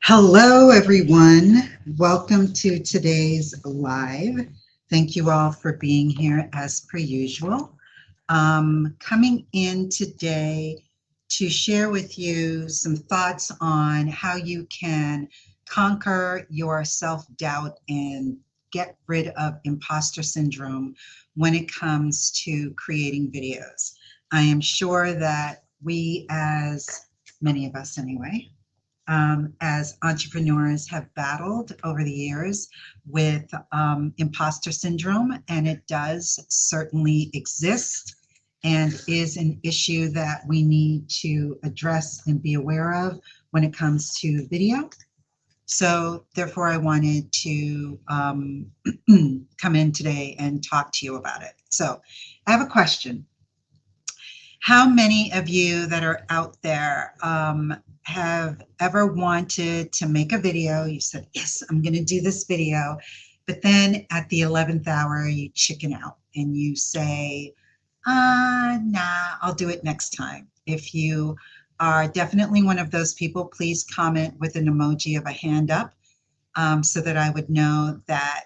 Hello, everyone. Welcome to today's live. Thank you all for being here as per usual. Coming in today to share with you some thoughts on how you can conquer your self-doubt and get rid of imposter syndrome when it comes to creating videos. I am sure that we, as many of us anyway, as entrepreneurs have battled over the years with imposter syndrome, and it does certainly exist and is an issue that we need to address and be aware of when it comes to video. So therefore, I wanted to come in today and talk to you about it. So I have a question. How many of you that are out there have ever wanted to make a video? You said, yes, I'm going to do this video. But then at the 11th hour, you chicken out and you say, nah, I'll do it next time. If you are definitely one of those people, please comment with an emoji of a hand up so that I would know that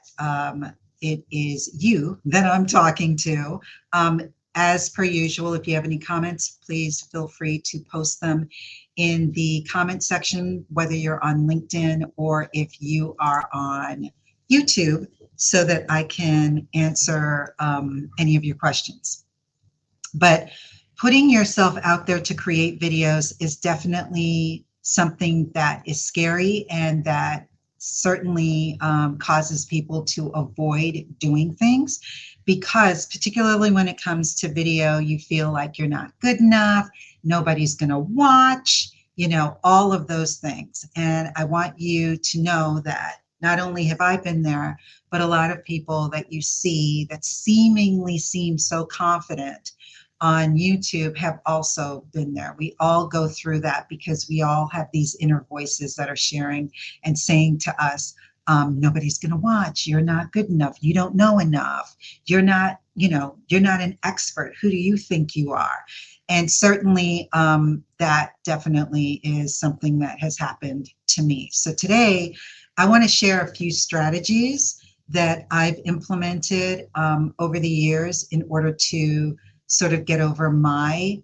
it is you that I'm talking to. As per usual, if you have any comments, please feel free to post them in the comment section, whether you're on LinkedIn or if you are on YouTube, so that I can answer any of your questions. But putting yourself out there to create videos is definitely something that is scary and that certainly causes people to avoid doing things, because particularly when it comes to video, you feel like you're not good enough, nobody's going to watch, you know, all of those things. And I want you to know that not only have I been there, but a lot of people that you see that seemingly seem so confident on YouTube have also been there. We all go through that because we all have these inner voices that are sharing and saying to us, nobody's going to watch. You're not good enough. You don't know enough. You're not, you're not an expert. Who do you think you are? And certainly that definitely is something that has happened to me. So today I want to share a few strategies that I've implemented over the years in order to sort of get over my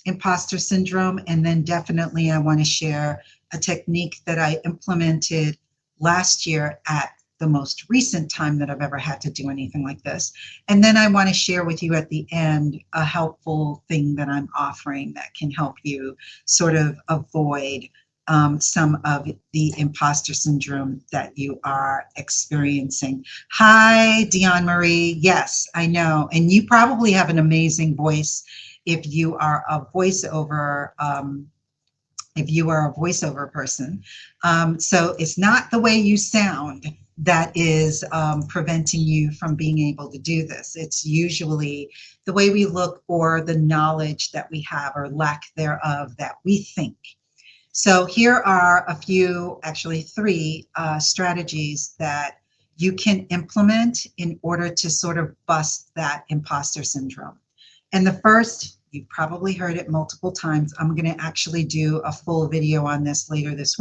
imposter syndrome. And then definitely I want to share a technique that I implemented last year at the most recent time that I've ever had to do anything like this. And then I want to share with you at the end a helpful thing that I'm offering that can help you sort of avoid some of the imposter syndrome that you are experiencing. Hi, Dion Marie. Yes, I know. And you probably have an amazing voice if you are a voiceover person. So it's not the way you sound that is preventing you from being able to do this. It's usually the way we look or the knowledge that we have or lack thereof that we think. So here are a few, actually three strategies that you can implement in order to sort of bust that imposter syndrome. And the first, you've probably heard it multiple times. I'm going to actually do a full video on this later this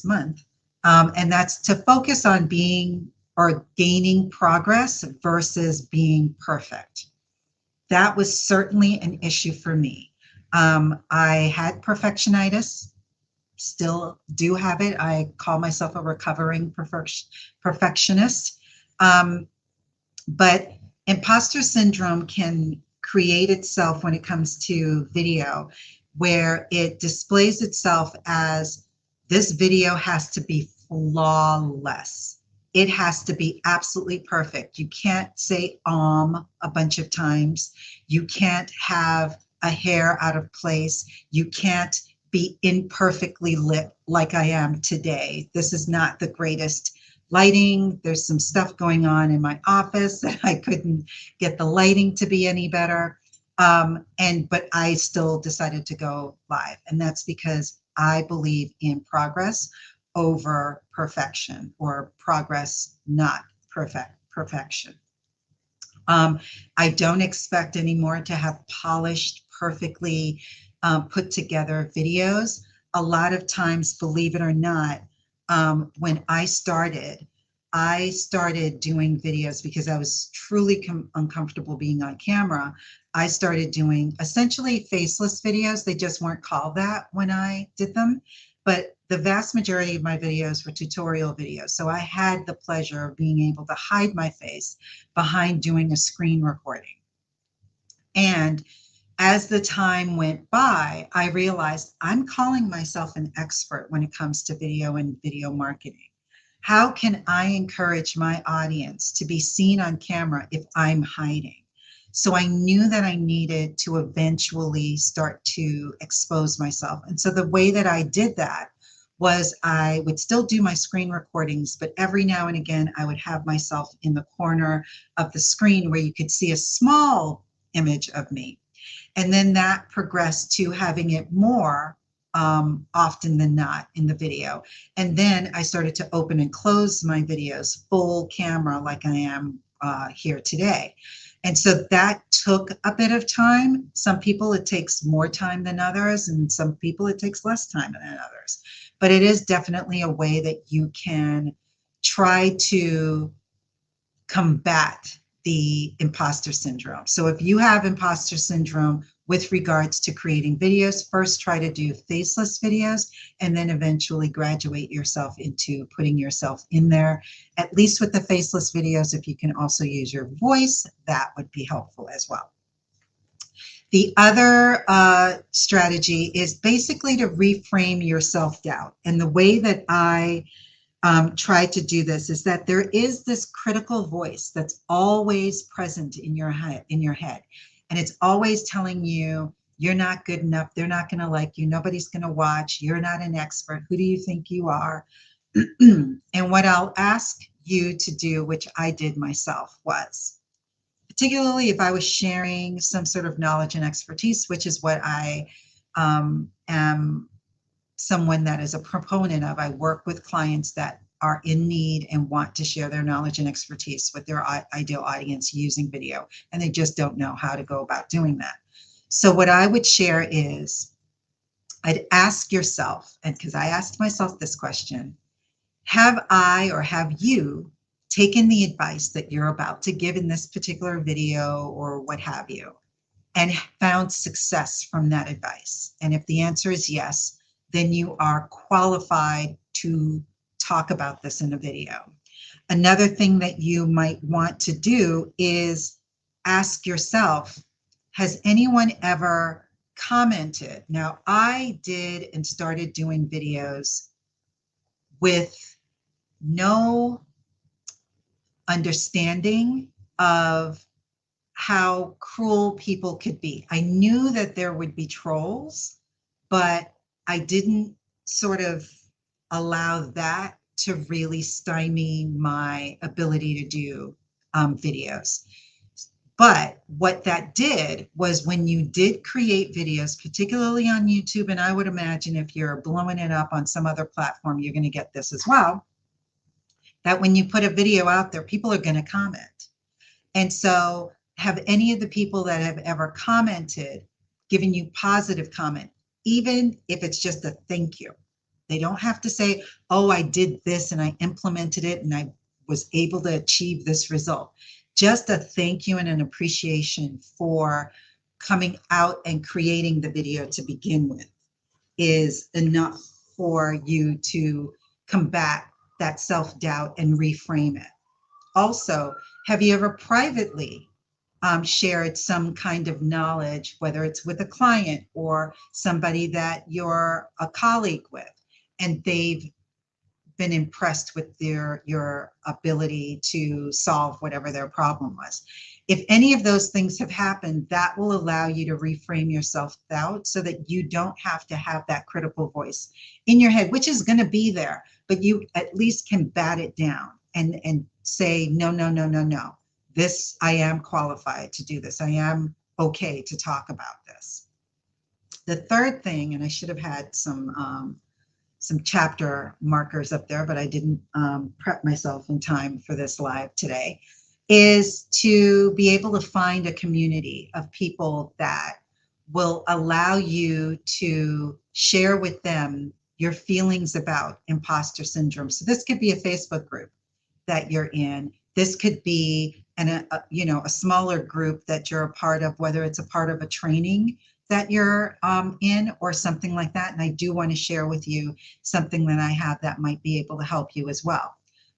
month. And that's to focus on being or gaining progress versus being perfect. That was certainly an issue for me. I had perfectionitis, still do have it. I call myself a recovering perfectionist. But imposter syndrome can create itself when it comes to video, where it displays itself as this video has to be flawless. It has to be absolutely perfect. You can't say a bunch of times. You can't have a hair out of place. You can't be imperfectly lit like I am today. This is not the greatest lighting. There's some stuff going on in my office that I couldn't get the lighting to be any better. But I still decided to go live. And that's because I believe in progress over perfection, or progress, not perfection. I don't expect anymore to have polished, perfectly put together videos. a lot of times, believe it or not, when I started doing videos because I was truly uncomfortable being on camera. I started doing essentially faceless videos. They just weren't called that when I did them, but the vast majority of my videos were tutorial videos. So I had the pleasure of being able to hide my face behind doing a screen recording. And as the time went by, I realized I'm calling myself an expert when it comes to video and video marketing. How can I encourage my audience to be seen on camera if I'm hiding? So I knew that I needed to eventually start to expose myself. And so the way that I did that was I would still do my screen recordings, but every now and again, I would have myself in the corner of the screen where you could see a small image of me. And then that progressed to having it more often than not in the video. And then I started to open and close my videos full camera like I am here today. And so that took a bit of time. Some people it takes more time than others, and some people it takes less time than others. But it is definitely a way that you can try to combat the imposter syndrome. So if you have imposter syndrome with regards to creating videos, first try to do faceless videos and then eventually graduate yourself into putting yourself in there. At least with the faceless videos, if you can also use your voice, that would be helpful as well. The other strategy is basically to reframe your self-doubt. And the way that I try to do this is that there is this critical voice that's always present in your head, and it's always telling you you're not good enough, they're not going to like you, nobody's going to watch, you're not an expert, who do you think you are? And what I'll ask you to do, which I did myself, was particularly if I was sharing some sort of knowledge and expertise, which is what I am someone that is a proponent of. I work with clients that are in need and want to share their knowledge and expertise with their ideal audience using video, and they just don't know how to go about doing that. So what I would share is I'd ask yourself, and because I asked myself this question, have I or have you taken the advice that you're about to give in this particular video or what have you, and found success from that advice? And if the answer is yes, then you are qualified to talk about this in a video. Another thing that you might want to do is ask yourself, has anyone ever commented? Now, I did and started doing videos with no understanding of how cruel people could be. I knew that there would be trolls, but I didn't sort of allow that to really stymie my ability to do videos. But what that did was when you did create videos, particularly on YouTube, and I would imagine if you're blowing it up on some other platform, you're going to get this as well, that when you put a video out there, people are going to comment. And so have any of the people that have ever commented given you positive comment, even if it's just a thank you? They don't have to say, oh, I did this and I implemented it and I was able to achieve this result. Just a thank you and an appreciation for coming out and creating the video to begin with is enough for you to combat that self-doubt and reframe it. Also, have you ever privately shared some kind of knowledge, whether it's with a client or somebody that you're a colleague with, and they've been impressed with your ability to solve whatever their problem was? If any of those things have happened, that will allow you to reframe your self-doubt so that you don't have to have that critical voice in your head, which is going to be there, but you at least can bat it down and say, no, no, no, no, no. This, I am qualified to do this. I am okay to talk about this. The third thing, and I should have had some chapter markers up there, but I didn't prep myself in time for this live today, is to be able to find a community of people that will allow you to share with them your feelings about imposter syndrome. So this could be a Facebook group that you're in. This could be a smaller group that you're a part of, whether it's a part of a training that you're in or something like that. And I do want to share with you something that I have that might be able to help you as well.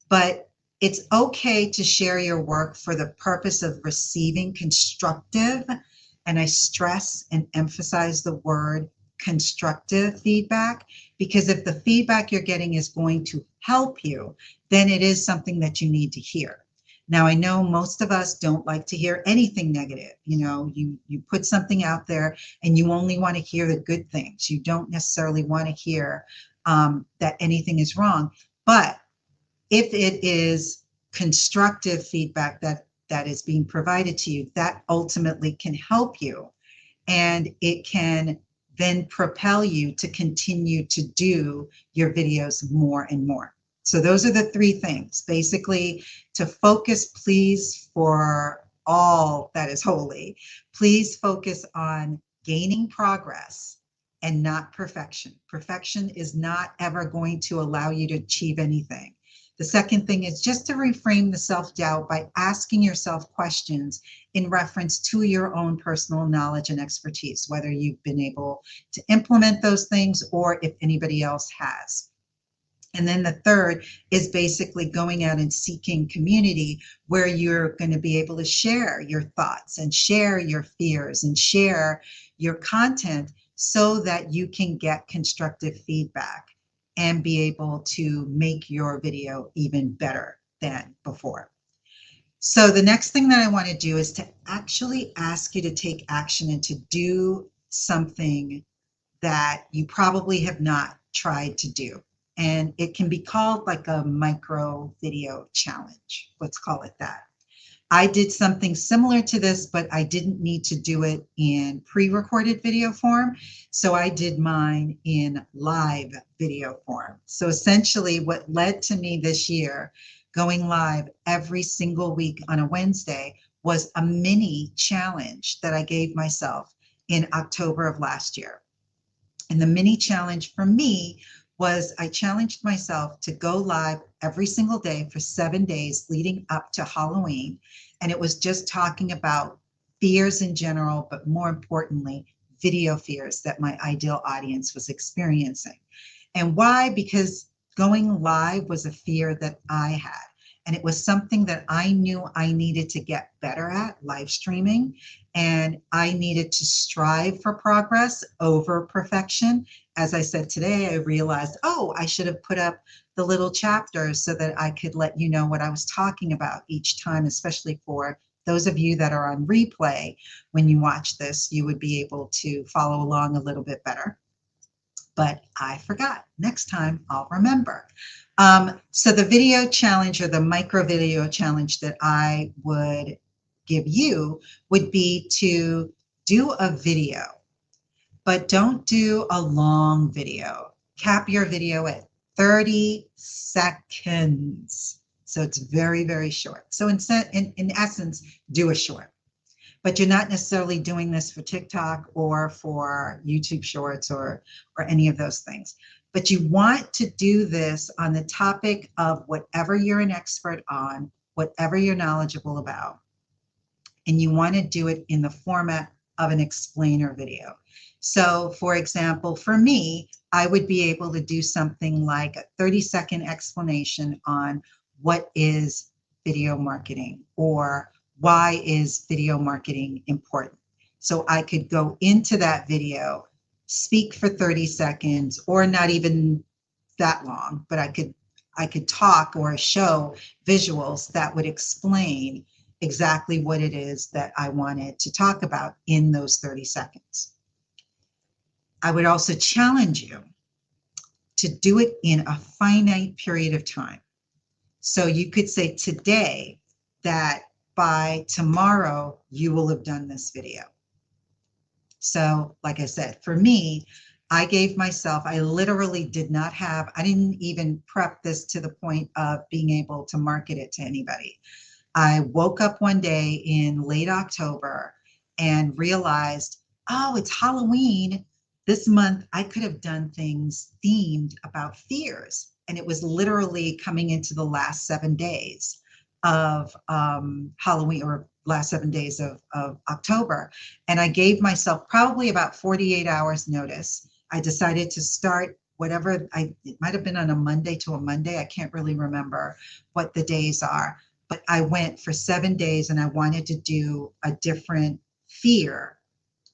But it's okay to share your work for the purpose of receiving constructive, and I stress and emphasize the word constructive feedback, because if the feedback you're getting is going to help you, then it is something that you need to hear. Now, I know most of us don't like to hear anything negative. You put something out there and you only want to hear the good things. You don't necessarily want to hear that anything is wrong. But if it is constructive feedback that is being provided to you, that ultimately can help you, and it can then propel you to continue to do your videos more and more. So those are the three things. Basically, to focus, please, for all that is holy, please focus on gaining progress and not perfection. Perfection is not ever going to allow you to achieve anything. The second thing is just to reframe the self-doubt by asking yourself questions in reference to your own personal knowledge and expertise, whether you've been able to implement those things or if anybody else has. And then the third is basically going out and seeking community where you're going to be able to share your thoughts and share your fears and share your content so that you can get constructive feedback and be able to make your video even better than before. So the next thing that I want to do is to actually ask you to take action and to do something that you probably have not tried to do. And it can be called like a micro video challenge. Let's call it that. I did something similar to this, but I didn't need to do it in pre-recorded video form. So I did mine in live video form. So essentially what led to me this year going live every single week on a Wednesday was a mini challenge that I gave myself in October of last year. And the mini challenge for me was I challenged myself to go live every single day for 7 days leading up to Halloween. And it was just talking about fears in general, but more importantly, video fears that my ideal audience was experiencing. And why? Because going live was a fear that I had. And it was something that I knew I needed to get better at, live streaming. And I needed to strive for progress over perfection. As I said today, I realized, oh, I should have put up the little chapters so that I could let you know what I was talking about each time, especially for those of you that are on replay. When you watch this, you would be able to follow along a little bit better. But I forgot. Next time I'll remember. So the video challenge, or the micro video challenge that I would give you, would be to do a video, but don't do a long video. Cap your video at 30 seconds. So it's very, very short. So in essence, do a short. But you're not necessarily doing this for TikTok or for YouTube Shorts or any of those things. But you want to do this on the topic of whatever you're an expert on, whatever you're knowledgeable about. And you want to do it in the format of an explainer video. So for example, for me, I would be able to do something like a 30-second explanation on what is video marketing, or why is video marketing important? So I could go into that video, speak for 30 seconds, or not even that long, but I could talk or show visuals that would explain exactly what it is that I wanted to talk about in those 30 seconds. I would also challenge you to do it in a finite period of time. So you could say today that by tomorrow, you will have done this video. So like I said, for me, I gave myself, I literally I didn't even prep this to the point of being able to market it to anybody. I woke up one day in late October and realized, oh, it's Halloween. This month, I could have done things themed about fears. And it was literally coming into the last 7 days of Halloween, or last 7 days of October. And I gave myself probably about 48 hours notice. I decided to start whatever it might have been on a Monday to a Monday. I can't really remember what the days are, but I went for 7 days and I wanted to do a different fear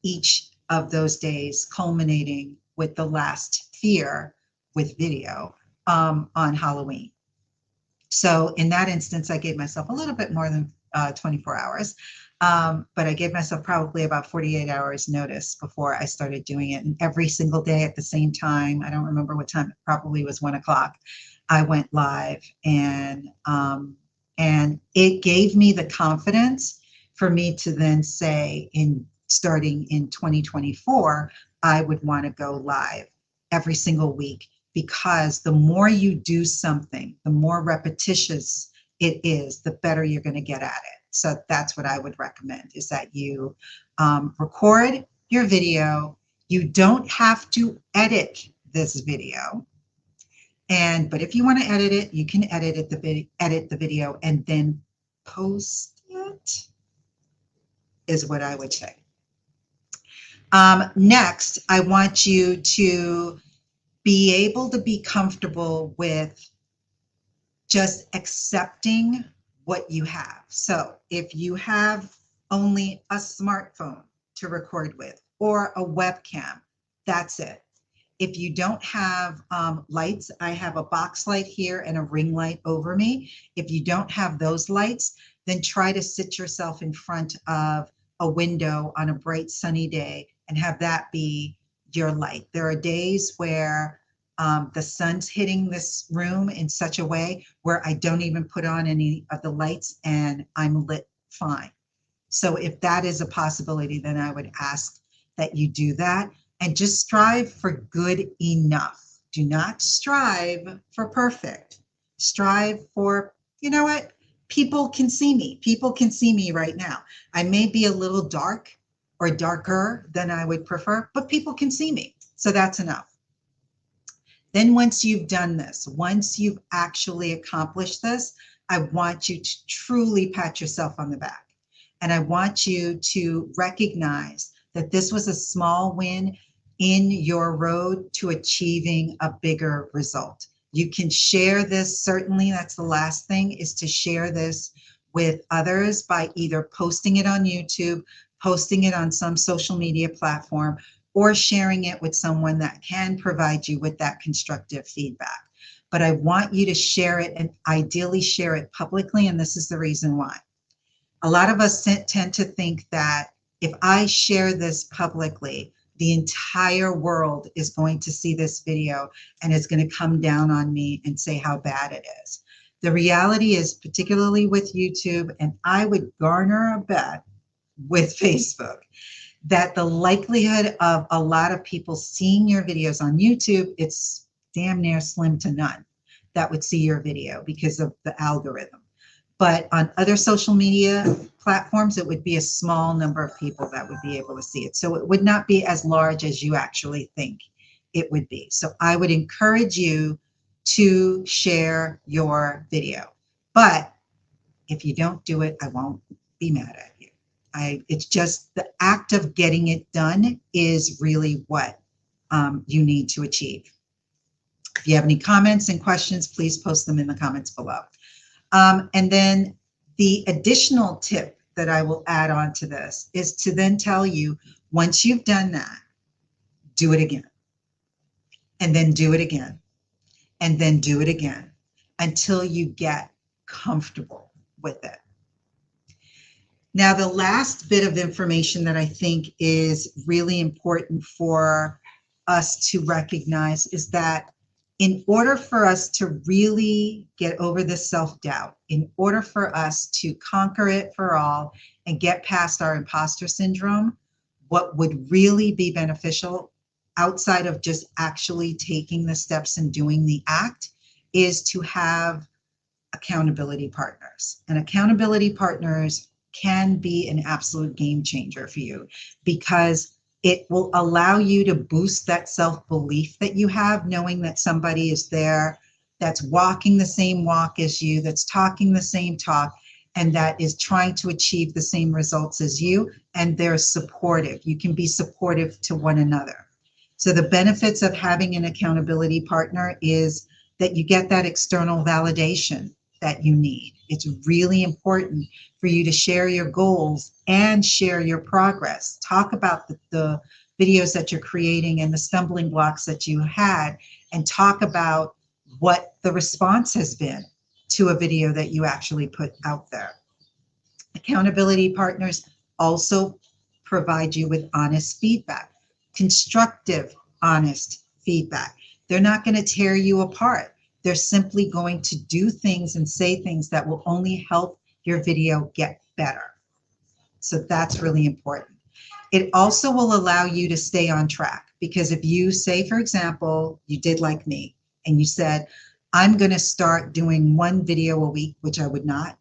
each of those days, culminating with the last fear with video on Halloween. So in that instance, I gave myself a little bit more than 24 hours, but I gave myself probably about 48 hours notice before I started doing it. And every single day at the same time, I don't remember what time, it probably was 1 o'clock, I went live, and it gave me the confidence for me to then say, in starting in 2024, I would want to go live every single week, because the more you do something, the more repetitious it is, the better you're going to get at it. So that's what I would recommend, is that you record your video. You don't have to edit this video. But if you want to edit it, you can edit the video and then post it, is what I would say. Next, I want you to be able to be comfortable with just accepting what you have. So if you have only a smartphone to record with, or a webcam, that's it. If you don't have lights, I have a box light here and a ring light over me. If you don't have those lights, then try to sit yourself in front of a window on a bright sunny day and have that be your light. There are days where the sun's hitting this room in such a way where I don't even put on any of the lights and I'm lit fine. So if that is a possibility, then I would ask that you do that, and just strive for good enough. Do not strive for perfect. Strive for, you know what? People can see me. People can see me right now. I may be a little dark or darker than I would prefer, but people can see me. So that's enough. Then once you've done this, once you've actually accomplished this, I want you to truly pat yourself on the back. And I want you to recognize that this was a small win in your road to achieving a bigger result. You can share this. Certainly, that's the last thing, is to share this with others by either posting it on YouTube, posting it on some social media platform, or sharing it with someone that can provide you with that constructive feedback. But I want you to share it, and ideally share it publicly. And this is the reason why. A lot of us tend to think that if I share this publicly, the entire world is going to see this video and is going to come down on me and say how bad it is. The reality is, particularly with YouTube, and I would garner a bet with Facebook, that the likelihood of a lot of people seeing your videos on YouTube, it's damn near slim to none that would see your video because of the algorithm. But on other social media platforms, it would be a small number of people that would be able to see it. So it would not be as large as you actually think it would be. So I would encourage you to share your video. But if you don't do it, I won't be mad at you. It's just the act of getting it done is really what you need to achieve. If you have any comments and questions, please post them in the comments below. And then the additional tip that I will add on to this is to then tell you, once you've done that, do it again, and then do it again, and then do it again, until you get comfortable with it. Now, the last bit of information that I think is really important for us to recognize is that in order for us to really get over this self-doubt, in order for us to conquer it for all and get past our imposter syndrome, what would really be beneficial, outside of just actually taking the steps and doing the act, is to have accountability partners. And accountability partners can be an absolute game changer for you, because It will allow you to boost that self-belief that you have, knowing that somebody is there that's walking the same walk as you, that's talking the same talk, and that is trying to achieve the same results as you, and they're supportive. You can be supportive to one another. So the benefits of having an accountability partner is that you get that external validation that you need. It's really important for you to share your goals and share your progress. Talk about the videos that you're creating and the stumbling blocks that you had, and talk about what the response has been to a video that you actually put out there. Accountability partners also provide you with honest feedback, constructive, honest feedback. They're not going to tear you apart. They're simply going to do things and say things that will only help your video get better. So that's really important. It also will allow you to stay on track, because if you say, for example, you did like me and you said, I'm going to start doing one video a week, which I would not,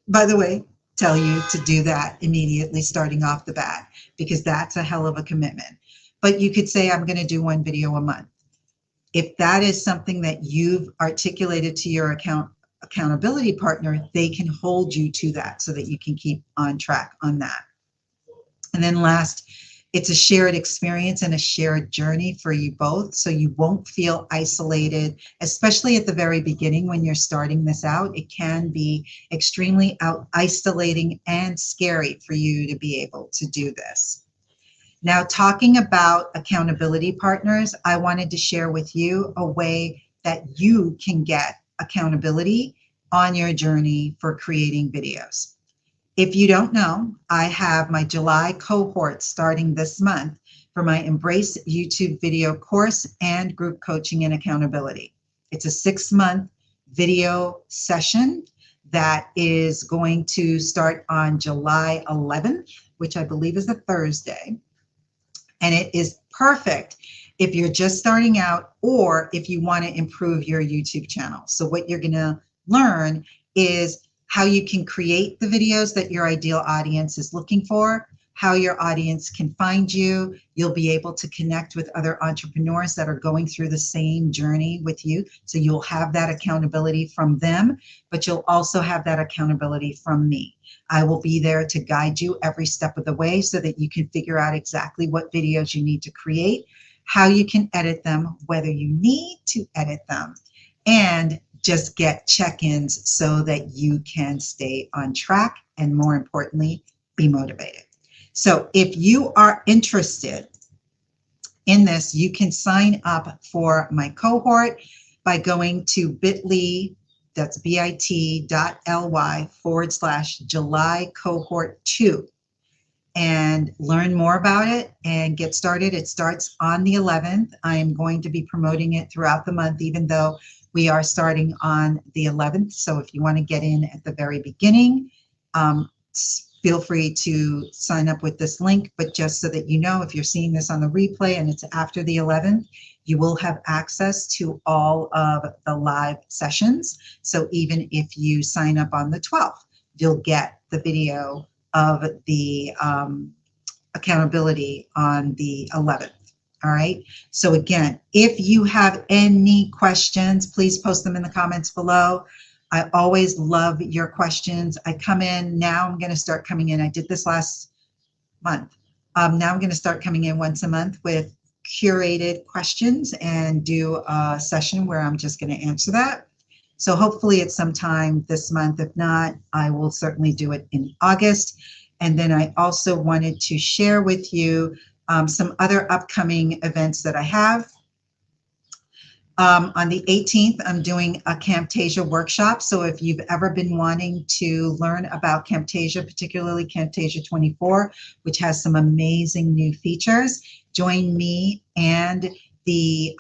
by the way, tell you to do that immediately starting off the bat, because that's a hell of a commitment. But you could say, I'm going to do one video a month. If that is something that you've articulated to your accountability partner, they can hold you to that so that you can keep on track on that. And then last, it's a shared experience and a shared journey for you both. So you won't feel isolated, especially at the very beginning when you're starting this out. It can be extremely isolating and scary for you to be able to do this. Now, talking about accountability partners, I wanted to share with you a way that you can get accountability on your journey for creating videos. If you don't know, I have my July cohort starting this month for my Embrace YouTube video course and group coaching and accountability. It's a 6-month video session that is going to start on July 11th, which I believe is a Thursday. And it is perfect if you're just starting out or if you want to improve your YouTube channel. So what you're going to learn is how you can create the videos that your ideal audience is looking for, how your audience can find you. You'll be able to connect with other entrepreneurs that are going through the same journey with you. So you'll have that accountability from them, but you'll also have that accountability from me. I will be there to guide you every step of the way so that you can figure out exactly what videos you need to create, how you can edit them, whether you need to edit them, and just get check-ins so that you can stay on track and, more importantly, be motivated. So if you are interested in this, you can sign up for my cohort by going to bit.ly, that's bit.ly/July cohort 2, and learn more about it and get started. It starts on the 11th. I am going to be promoting it throughout the month, even though we are starting on the 11th. So if you want to get in at the very beginning, feel free to sign up with this link. But just so that you know, if you're seeing this on the replay and it's after the 11th, you will have access to all of the live sessions. So even if you sign up on the 12th, you'll get the video of the accountability on the 11th. All right. So again, if you have any questions, please post them in the comments below. I always love your questions. I come in now. I'm going to start coming in. I did this last month. Now I'm going to start coming in once a month with curated questions and do a session where I'm just going to answer that. So hopefully it's sometime this month. If not, I will certainly do it in August. And then I also wanted to share with you some other upcoming events that I have. On the 18th, I'm doing a Camtasia workshop. So if you've ever been wanting to learn about Camtasia, particularly Camtasia 24, which has some amazing new features, join me and a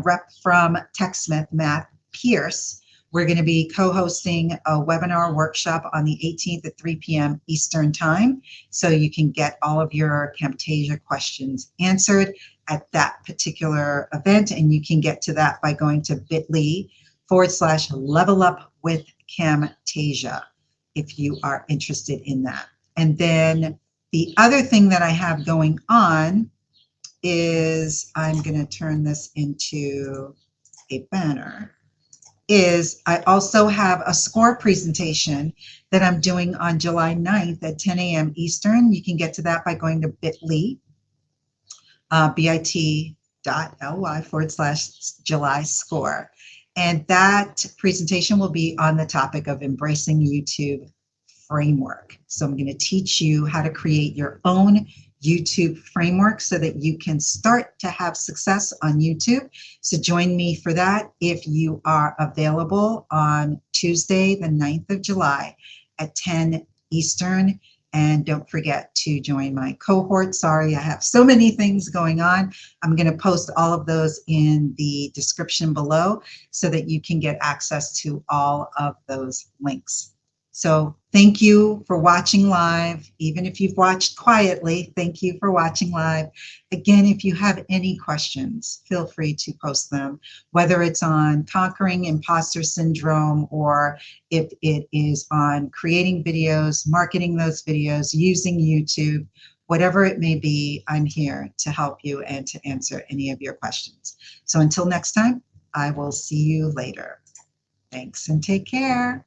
rep from TechSmith, Matt Pierce. We're going to be co-hosting a webinar workshop on the 18th at 3 p.m. Eastern Time, so you can get all of your Camtasia questions answered at that particular event, and you can get to that by going to bit.ly/level up with Camtasia if you are interested in that. And then The other thing that I have going on is, I'm going to turn this into a banner, is I also have a score presentation that I'm doing on July 9th at 10 a.m. Eastern. You can get to that by going to bit.ly, bit.ly/July score. And that presentation will be on the topic of embracing YouTube framework. So I'm going to teach you how to create your own YouTube framework so that you can start to have success on YouTube. So join me for that if you are available on Tuesday, the 9th of July at 10 Eastern. And don't forget to join my cohort. Sorry, I have so many things going on. I'm going to post all of those in the description below so that you can get access to all of those links. So thank you for watching live. Even if you've watched quietly, thank you for watching live. Again, if you have any questions, feel free to post them, whether it's on conquering imposter syndrome or if it is on creating videos, marketing those videos, using YouTube, whatever it may be, I'm here to help you and to answer any of your questions. So until next time, I will see you later. Thanks and take care.